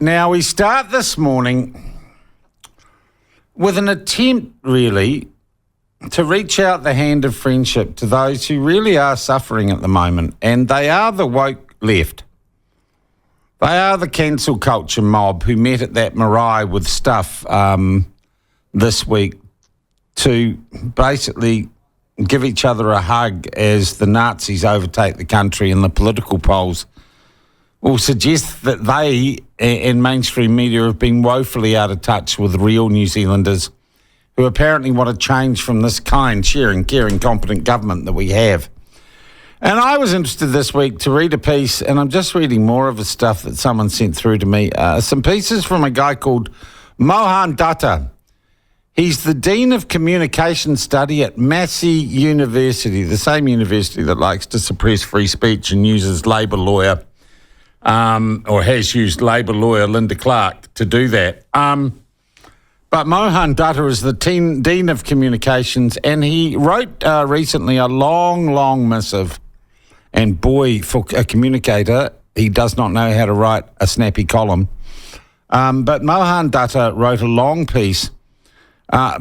Now, we start this morning with an attempt, really, to reach out the hand of friendship to those who really are suffering at the moment, and they are the woke left. They are the cancel culture mob who met at that marae with stuff this week to basically give each other a hug as the Nazis overtake the country, and the political polls will suggest that they and mainstream media have been woefully out of touch with real New Zealanders who apparently want to change from this kind, sharing, caring, competent government that we have. And I was interested this week to read a piece, and I'm just reading more of the stuff that someone sent through to me, some pieces from a guy called Mohan Datta. He's the Dean of Communication Study at Massey University, the same university that likes to suppress free speech and uses Labour lawyer, or has used Labour lawyer Linda Clark to do that. But Mohan Datta is the Dean of Communications, and he wrote recently a long missive. And boy, for a communicator, he does not know how to write a snappy column. But Mohan Datta wrote a long piece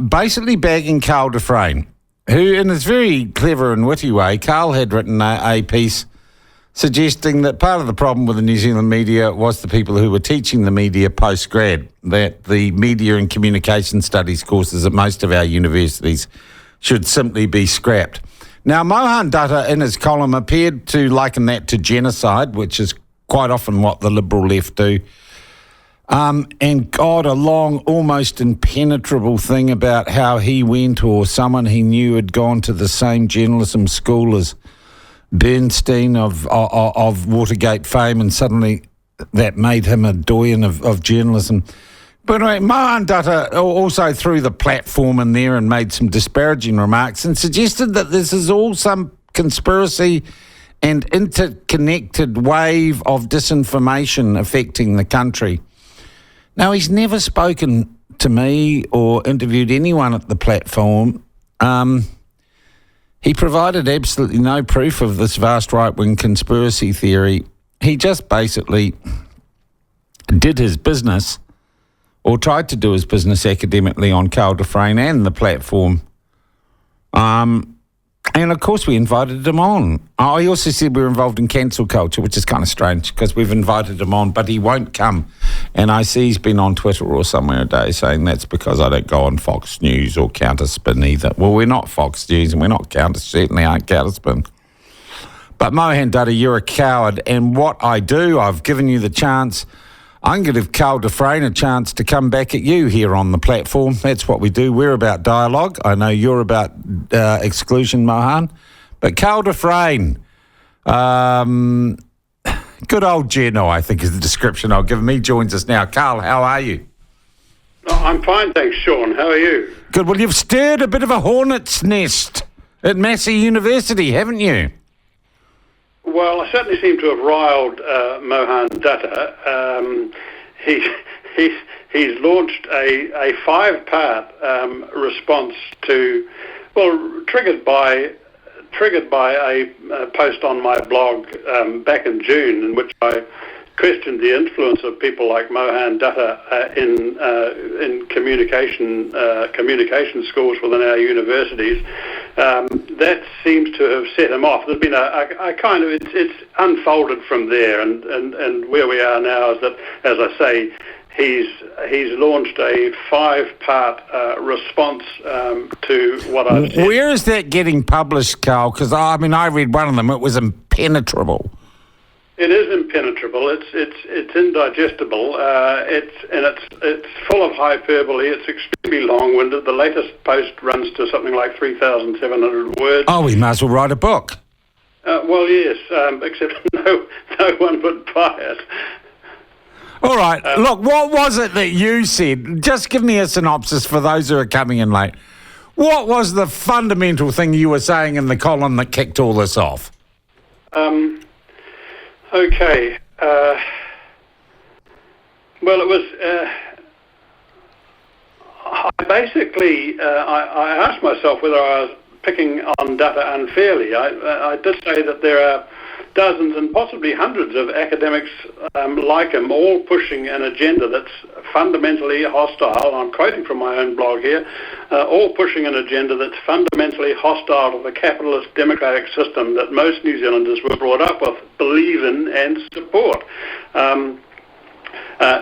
basically bagging Carl de Fraine, who, in his very clever and witty way, Carl had written a piece suggesting that part of the problem with the New Zealand media was the people who were teaching the media post-grad, that the media and communication studies courses at most of our universities should simply be scrapped. Now, Mohan Datta, in his column, appeared to liken that to genocide, which is quite often what the liberal left do. And God, a long, almost impenetrable thing about how he went, or someone he knew had gone to the same journalism school as Bernstein of Watergate fame, and suddenly that made him a doyen of journalism. But anyway, Mohan Datta also threw the platform in there and made some disparaging remarks and suggested that this is all some conspiracy and interconnected wave of disinformation affecting the country. Now, he's never spoken to me or interviewed anyone at the platform. He provided absolutely no proof of this vast right-wing conspiracy theory. He just basically did his business, or tried to do his business academically, on Carl de Fraine and the platform. And, of course, we invited him on. He also said we were involved in cancel culture, which is kind of strange because we've invited him on, but he won't come. And I see he's been on Twitter or somewhere a day saying that's because I don't go on Fox News or Counterspin either. Well, we're not Fox News and we're not certainly aren't Counterspin. But Mohan Datta, you're a coward. And what I do, I've given you the chance. I'm going to give Carl de Fraine a chance to come back at you here on the platform. That's what we do. We're about dialogue. I know you're about exclusion, Mohan. But Carl de Fraine, good old Geno, I think is the description I'll give him. He joins us now. Carl, how are you? Oh, I'm fine, thanks, Sean. How are you? Good. Well, you've stirred a bit of a hornet's nest at Massey University, haven't you? Well, I certainly seem to have riled Mohan Datta. He's launched a 5-part response to, well, triggered by a post on my blog back in June, in which I questioned the influence of people like Mohan Datta in communication schools within our universities. That seems to have set him off. There's been a kind of, it's unfolded from there, and where we are now is that, as I say, he's launched a 5-part response to what I've said. Where is that getting published, Carl? Because I read one of them. It was impenetrable. It is impenetrable. It's indigestible. It's full of hyperbole. It's extremely long-winded. The latest post runs to something like 3,700 words. Oh, we might as well write a book. Well, yes, except no one would buy it. All right. Look, what was it that you said? Just give me a synopsis for those who are coming in late. What was the fundamental thing you were saying in the column that kicked all this off? Okay. Well, it was. I asked myself whether I was picking on Datta unfairly. I did say that there are dozens and possibly hundreds of academics like him, all pushing an agenda that's fundamentally hostile. I'm quoting from my own blog here, all pushing an agenda that's fundamentally hostile to the capitalist democratic system that most New Zealanders were brought up with, believe in and support.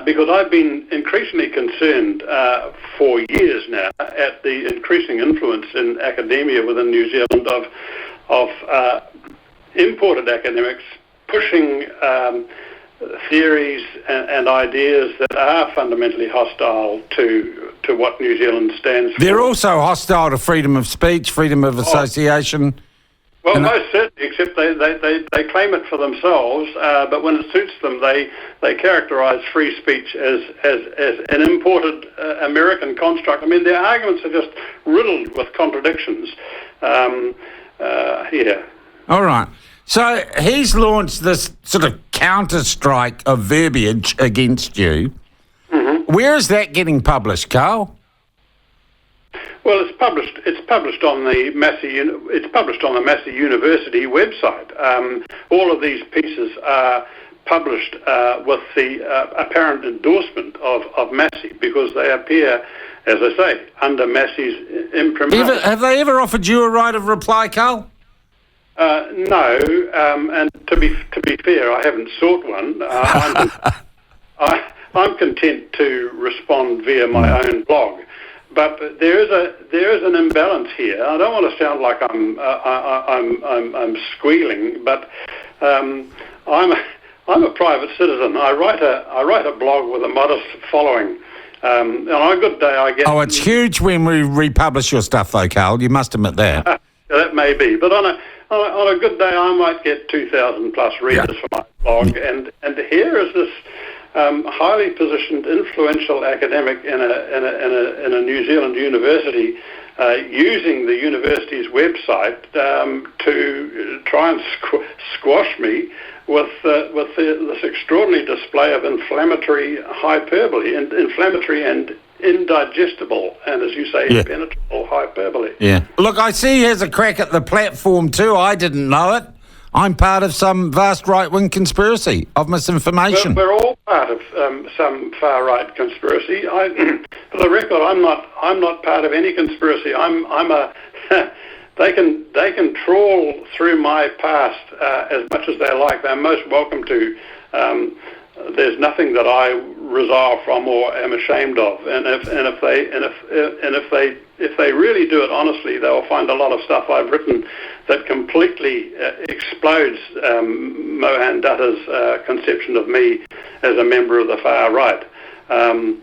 Because I've been increasingly concerned for years now at the increasing influence in academia within New Zealand of imported academics pushing theories and ideas that are fundamentally hostile to what New Zealand stands for. They're also hostile to freedom of speech, freedom of association. Well, most certainly, except they claim it for themselves, but when it suits them, they characterise free speech as an imported American construct. I mean, their arguments are just riddled with contradictions. All right. So he's launched this sort of counter-strike of verbiage against you. Mm-hmm. Where is that getting published, Carl? Well, it's published on the Massey University website. All of these pieces are published with the apparent endorsement of Massey, because they appear, as I say, under Massey's imprimatur. Have they ever offered you a right of reply, Carl? No, and to be fair, I haven't sought one. I'm content to respond via my own blog. But there is an imbalance here. I don't want to sound like I'm squealing, but I'm a private citizen. I write a blog with a modest following. And on a good day, I get. Oh, it's huge when we republish your stuff, though, Carl. You must admit that. That may be, but on a good day, I might get 2,000 plus readers for my blog, and here is this highly positioned, influential academic in a New Zealand university using the university's website to try and squash me with this extraordinary display of inflammatory hyperbole, inflammatory and indigestible, and as you say, impenetrable hyperbole. Yeah. Look, I see he has a crack at the platform too. I didn't know it. I'm part of some vast right-wing conspiracy of misinformation. We're all part of some far-right conspiracy. For the record, I'm not part of any conspiracy. I'm a. They can trawl through my past as much as they like. They're most welcome to. There's nothing that I resile from or am ashamed of. And if they really do it honestly, they'll find a lot of stuff I've written that completely explodes Mohan Dutta's conception of me as a member of the far right. I'm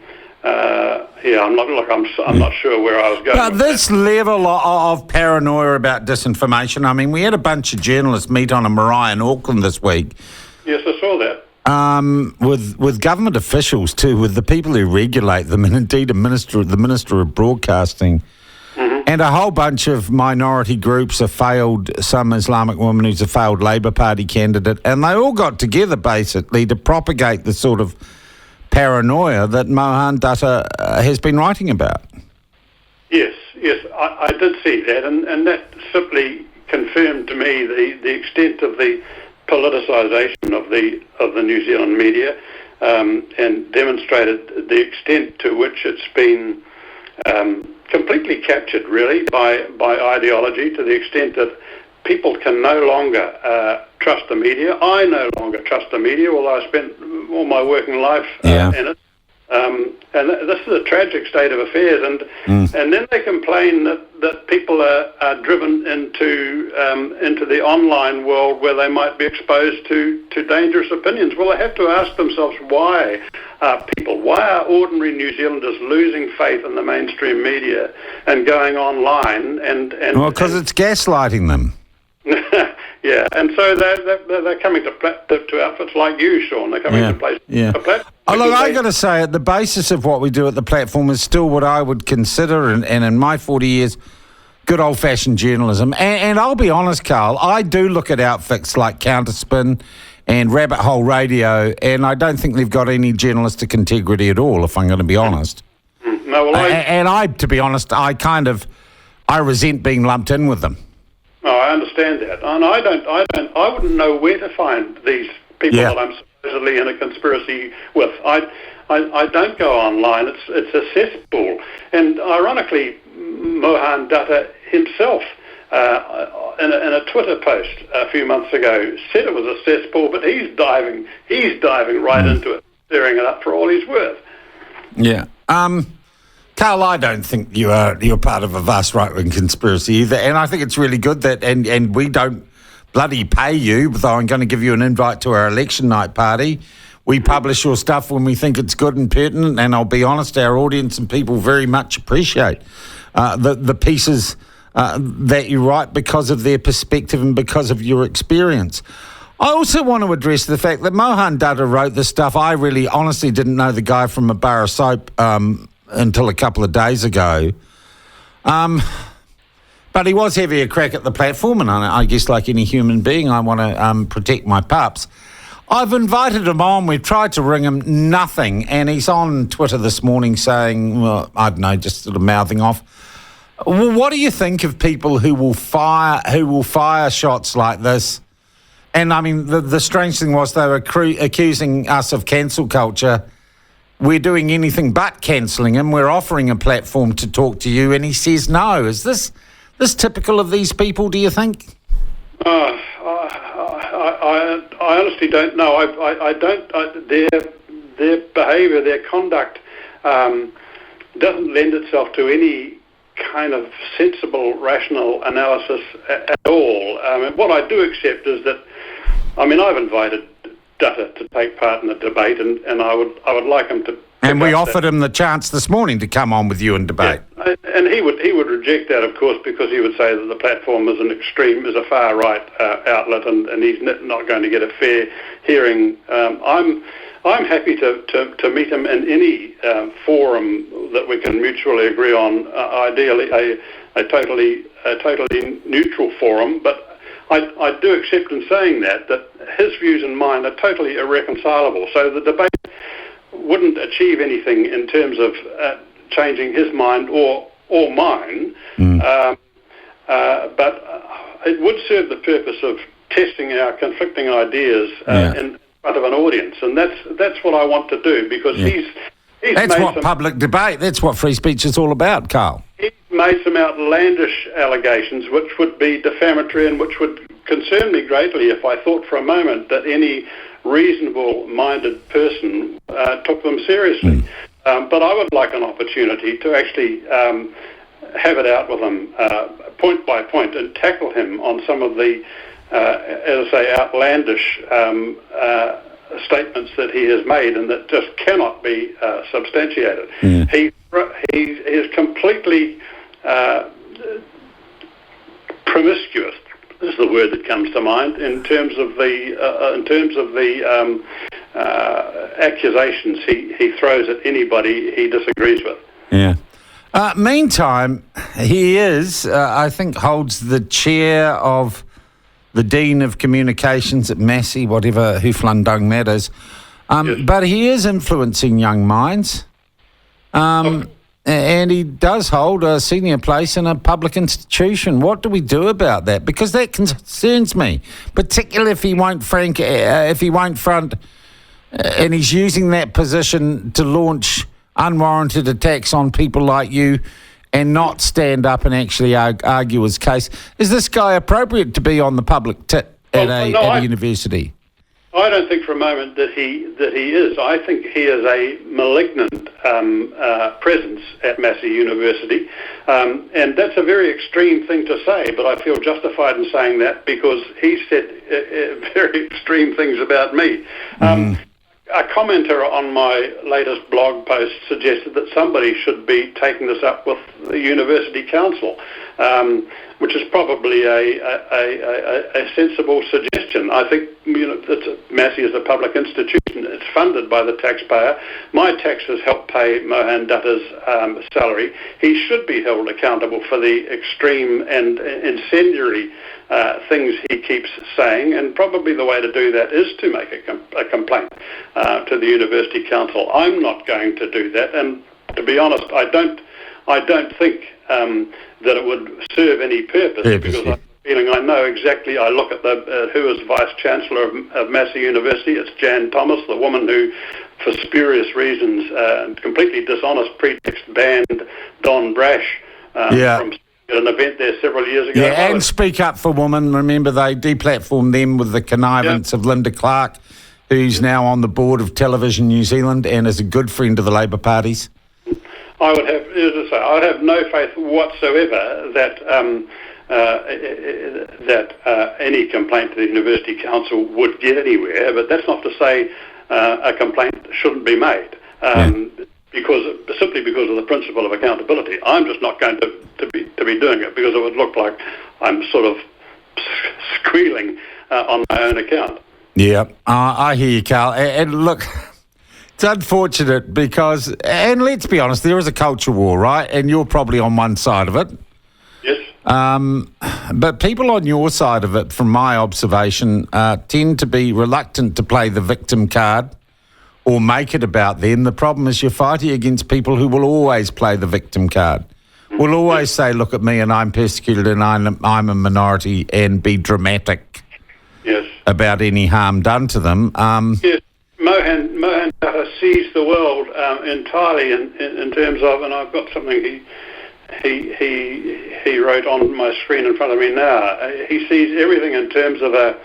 not sure where I was going. But this level of paranoia about disinformation, I mean, we had a bunch of journalists meet on a marae in Auckland this week. Yes, I saw that. With government officials too, with the people who regulate them, and indeed the Minister of Broadcasting, and a whole bunch of minority groups, some Islamic woman who's a failed Labour Party candidate, and they all got together basically to propagate the sort of paranoia that Mohan Dutta has been writing about. Yes, I did see that, and that simply confirmed to me the extent of the politicisation of the New Zealand media, and demonstrated the extent to which it's been completely captured, really, by ideology, to the extent that people can no longer trust the media. I no longer trust the media, although I spent all my working life in it. And this is a tragic state of affairs, and then they complain that people are driven into the online world where they might be exposed to dangerous opinions. Well, they have to ask themselves, why are ordinary New Zealanders losing faith in the mainstream media and going online? Because it's gaslighting them. Yeah, and so they're coming to outfits like you, Sean. They're coming to places. Yeah. Look, I got to say, at the basis of what we do at the platform is still what I would consider, and in my 40 years, good old-fashioned journalism. And I'll be honest, Carl, I do look at outfits like Counterspin and Rabbit Hole Radio, and I don't think they've got any journalistic integrity at all, if I'm going to be honest. No, well, to be honest, I resent being lumped in with them. Oh, I understand that. and I wouldn't know where to find these people Yeah. that I'm supposedly in a conspiracy with. I don't go online. It's a cesspool. And ironically, Mohan Datta himself, in a Twitter post a few months ago, said it was a cesspool, but he's diving right into it, stirring it up for all he's worth. Yeah. Carl, I don't think you're part of a vast right-wing conspiracy either, and I think it's really good that, and we don't bloody pay you, though I'm going to give you an invite to our election night party. We publish your stuff when we think it's good and pertinent, and I'll be honest, our audience and people very much appreciate the pieces that you write because of their perspective and because of your experience. I also want to address the fact that Mohan Datta wrote this stuff. I really honestly didn't know the guy from a bar of soap until a couple of days ago. But he was having a crack at the platform, and I guess like any human being, I want to protect my pups. I've invited him on. We've tried to ring him, nothing. And he's on Twitter this morning saying, well, I don't know, just sort of mouthing off. Well, what do you think of people who will fire shots like this? And I mean, the strange thing was they were accusing us of cancel culture. We're doing anything but cancelling him. We're offering a platform to talk to you, and he says no. Is this typical of these people, do you think? I honestly don't know. I don't. Their behaviour, their conduct, doesn't lend itself to any kind of sensible, rational analysis at all. What I do accept is that, I mean, I've invited Datta to take part in the debate, and I would like him to. And we offered him the chance this morning to come on with you and debate. Yeah. And he would reject that, of course, because he would say that the platform is a far right outlet, and he's not going to get a fair hearing. I'm happy to meet him in any forum that we can mutually agree on. Ideally, a totally neutral forum, but I do accept in saying that his views and mine are totally irreconcilable. So the debate wouldn't achieve anything in terms of changing his mind or mine, but it would serve the purpose of testing our conflicting ideas in front of an audience, and that's what I want to do, because he's that's what public debate, that's what free speech is all about, Carl. He's made some outlandish allegations which would be defamatory and which would concern me greatly if I thought for a moment that any reasonable-minded person took them seriously. But I would like an opportunity to actually have it out with him point by point and tackle him on some of the, as I say, outlandish statements that he has made and that just cannot be substantiated. He is completely promiscuous, is the word that comes to mind, in terms of the accusations he throws at anybody he disagrees with. Yeah. Meantime, he is, I think, holds the chair of the Dean of Communications at Massey, whatever Huflandung that is. But he is influencing young minds. And he does hold a senior place in a public institution. What do we do about that? Because that concerns me, particularly if he won't front, and he's using that position to launch unwarranted attacks on people like you and not stand up and actually argue his case. Is this guy appropriate to be on the public tit at a university? I don't think for a moment that he is. I think he is a malignant presence at Massey University, and that's a very extreme thing to say, but I feel justified in saying that because he said very extreme things about me. A commenter on my latest blog post suggested that somebody should be taking this up with the University Council, which is probably a sensible suggestion. I think Massey is a public institution. It's funded by the taxpayer. My taxes help pay Mohan Datta's salary. He should be held accountable for the extreme and incendiary things he keeps saying, and probably the way to do that is to make a complaint to the University Council. I'm not going to do that, and to be honest, I don't think that it would serve any purpose because feeling. I know exactly. I look at who is Vice Chancellor of Massey University. It's Jan Thomas, the woman who, for spurious reasons, completely dishonest pretext, banned Don Brash from an event there several years ago. Yeah, and Speak Up for Women. Remember, they deplatformed them with the connivance of Linda Clark, who's now on the board of Television New Zealand and is a good friend of the Labour parties. I would have no faith whatsoever that any complaint to the University Council would get anywhere. But that's not to say a complaint shouldn't be made, simply because of the principle of accountability. I'm just not going to be doing it because it would look like I'm sort of squealing on my own account. Yeah, I hear you, Carl. And look, it's unfortunate because, and let's be honest, there is a culture war, right? And you're probably on one side of it. Yes. But people on your side of it, from my observation, tend to be reluctant to play the victim card or make it about them. The problem is you're fighting against people who will always play the victim card. Will always say, look at me and I'm persecuted and I'm a minority, and be dramatic about any harm done to them. Yes. Mohan sees the world entirely in terms of, and I've got something he wrote on my screen in front of me now. He sees everything in terms of a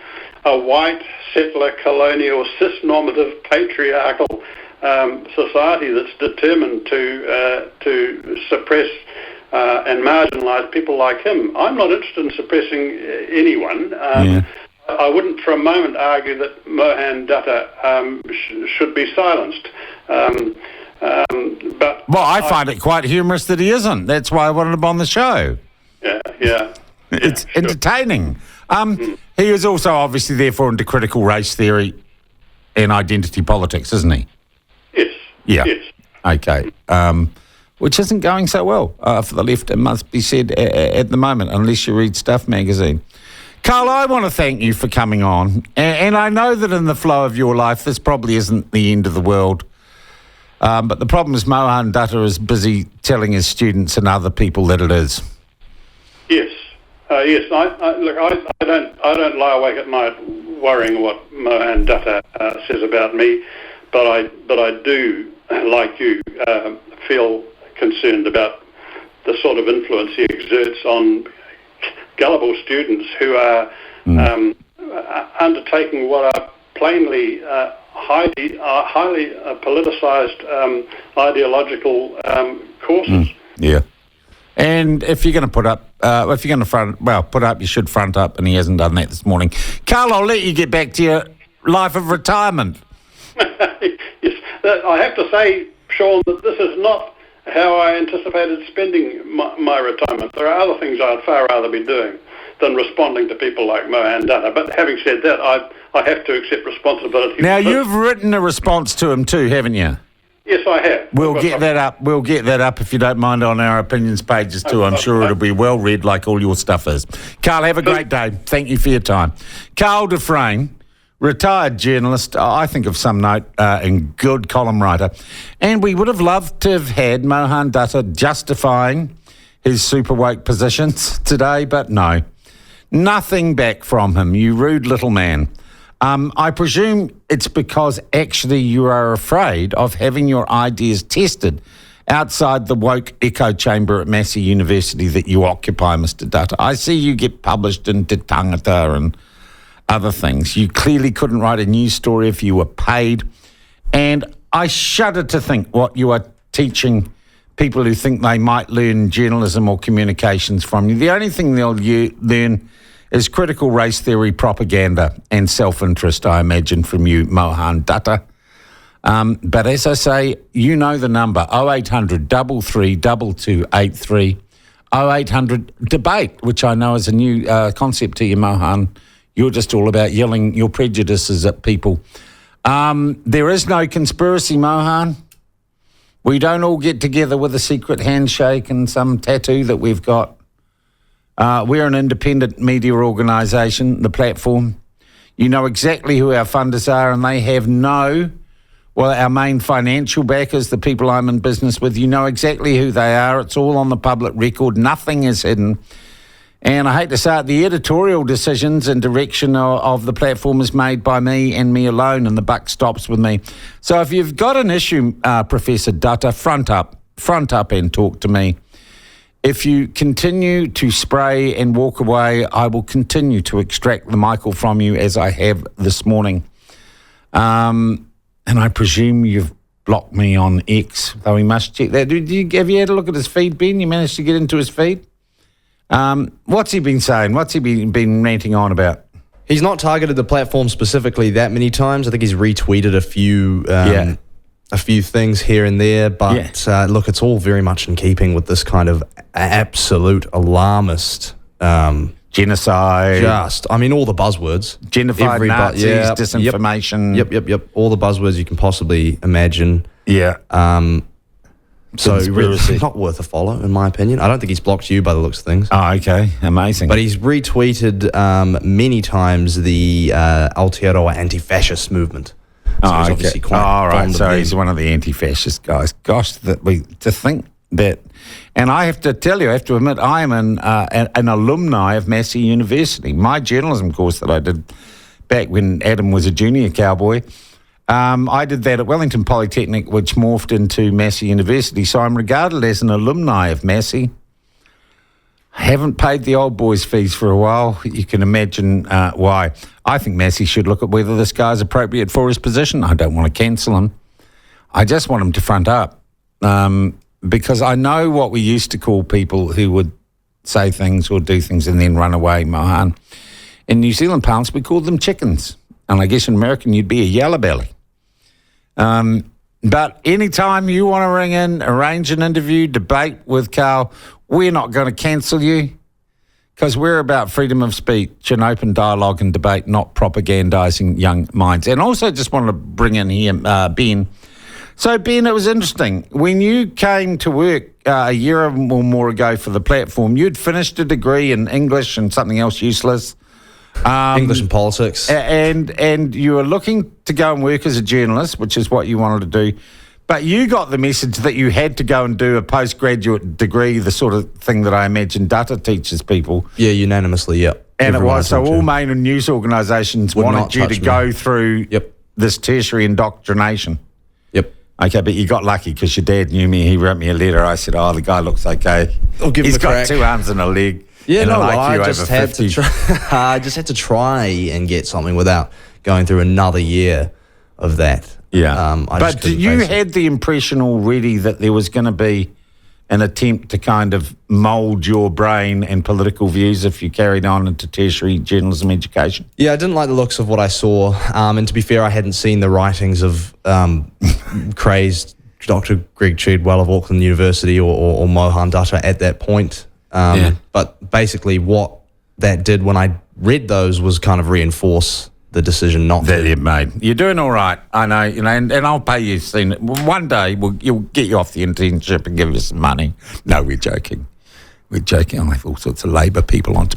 white settler colonial cis-normative patriarchal society that's determined to suppress and marginalise people like him. I'm not interested in suppressing anyone. I wouldn't for a moment argue that Mohan Dutta should be silenced. But I find it quite humorous that he isn't. That's why I wanted him on the show. It's entertaining. He is also obviously therefore into critical race theory and identity politics, isn't he? Yes. Yeah. Yes. Okay. Which isn't going so well for the left, it must be said, at the moment, unless you read Stuff magazine. Carl, I want to thank you for coming on. And I know that in the flow of your life, this probably isn't the end of the world. But the problem is Mohan Dutta is busy telling his students and other people that it is. Yes. Yes. I don't lie awake at night worrying what Mohan Dutta says about me, but I do, like you, feel concerned about the sort of influence he exerts on gullible students who are undertaking what are plainly highly politicised ideological courses. Yeah. And if you're going to put up, you should front up, and he hasn't done that this morning. Carl, I'll let you get back to your life of retirement. Yes, I have to say, Sean, that this is not how I anticipated spending my retirement. There are other things I'd far rather be doing than responding to people like Mohan Dutta. But having said that, I have to accept responsibility. Now, you've written a response to him too, haven't you? Yes, I have. We'll get that up. We'll get that up, if you don't mind, on our opinions pages too. I'm sure it'll be well read like all your stuff is. Carl, have a great day. Thank you for your time. Carl de Fraine, retired journalist, I think of some note, and good column writer. And we would have loved to have had Mohan Dutta justifying his super woke positions today, but no. Nothing back from him, you rude little man. I presume it's because actually you are afraid of having your ideas tested outside the woke echo chamber at Massey University that you occupy, Mr. Dutta. I see you get published in Te Tangata and other things. You clearly couldn't write a news story if you were paid. And I shudder to think what you are teaching people who think they might learn journalism or communications from you. The only thing they'll learn is critical race theory propaganda and self-interest, I imagine, from you, Mohan Dutta. But as I say, you know the number, 0800 332283, 0800 debate, which I know is a new concept to you, Mohan. You're just all about yelling your prejudices at people. There is no conspiracy, Mohan. We don't all get together with a secret handshake and some tattoo that we've got. We're an independent media organisation, the platform. You know exactly who our funders are, and they have our main financial backers, the people I'm in business with, you know exactly who they are. It's all on the public record. Nothing is hidden. And I hate to say it, the editorial decisions and direction of the platform is made by me and me alone, and the buck stops with me. So if you've got an issue, Professor Dutta, front up and talk to me. If you continue to spray and walk away, I will continue to extract the Michael from you as I have this morning. And I presume you've blocked me on X, though we must check that. Have you had a look at his feed, Ben? You managed to get into his feed? What's he been saying? What's he been ranting on about? He's not targeted the platform specifically that many times. I think he's retweeted a few things here and there, but look, it's all very much in keeping with this kind of absolute alarmist genocide. All the buzzwords. Genocide, Nazis, disinformation. Yep. All the buzzwords you can possibly imagine. Yeah. So really not worth a follow, in my opinion. I don't think he's blocked you by the looks of things. Oh, okay. Amazing. But he's retweeted many times the Aotearoa anti-fascist movement. So he's obviously quite fond of them. He's one of the anti-fascist guys. Gosh, to think that... And I have to tell you, I have to admit, I am an alumni of Massey University. My journalism course that I did back when Adam was a junior cowboy, I did that at Wellington Polytechnic, which morphed into Massey University. So I'm regarded as an alumni of Massey. I haven't paid the old boys' fees for a while. You can imagine why. I think Massey should look at whether this guy's appropriate for his position. I don't want to cancel him. I just want him to front up. Because I know what we used to call people who would say things or do things and then run away, Mohan. In New Zealand parlance, we called them chickens. And I guess in American, you'd be a yellow belly. But anytime you want to ring in, arrange an interview, debate with Carl, we're not going to cancel you because we're about freedom of speech and open dialogue and debate, not propagandising young minds. And also just want to bring in here Ben. So, Ben, it was interesting. When you came to work a year or more ago for the platform, you'd finished a degree in English and something else useless. English and politics. And you were looking to go and work as a journalist, which is what you wanted to do. But you got the message that you had to go and do a postgraduate degree, the sort of thing that I imagine Dutta teaches people. Yeah, unanimously, yep. And it was. So all main and news organisations wanted you to go through this tertiary indoctrination. Yep. Okay, but you got lucky because your dad knew me. He wrote me a letter. I said, the guy looks okay. I'll give him a crack. He's got 2 arms and a leg. Yeah, and I just had to try. I just had to try and get something without going through another year of that. Yeah, but you had the impression already that there was going to be an attempt to kind of mould your brain and political views if you carried on into tertiary journalism education. Yeah, I didn't like the looks of what I saw, and to be fair, I hadn't seen the writings of crazed Dr. Greg Treadwell of Auckland University or Mohan Dutta at that point. But basically what that did when I read those was kind of reinforce the decision not that you made. You're doing all right, I know, and I'll pay you soon. One day you'll get you off the internship and give you some money. No, we're joking. I have all sorts of Labour people onto me.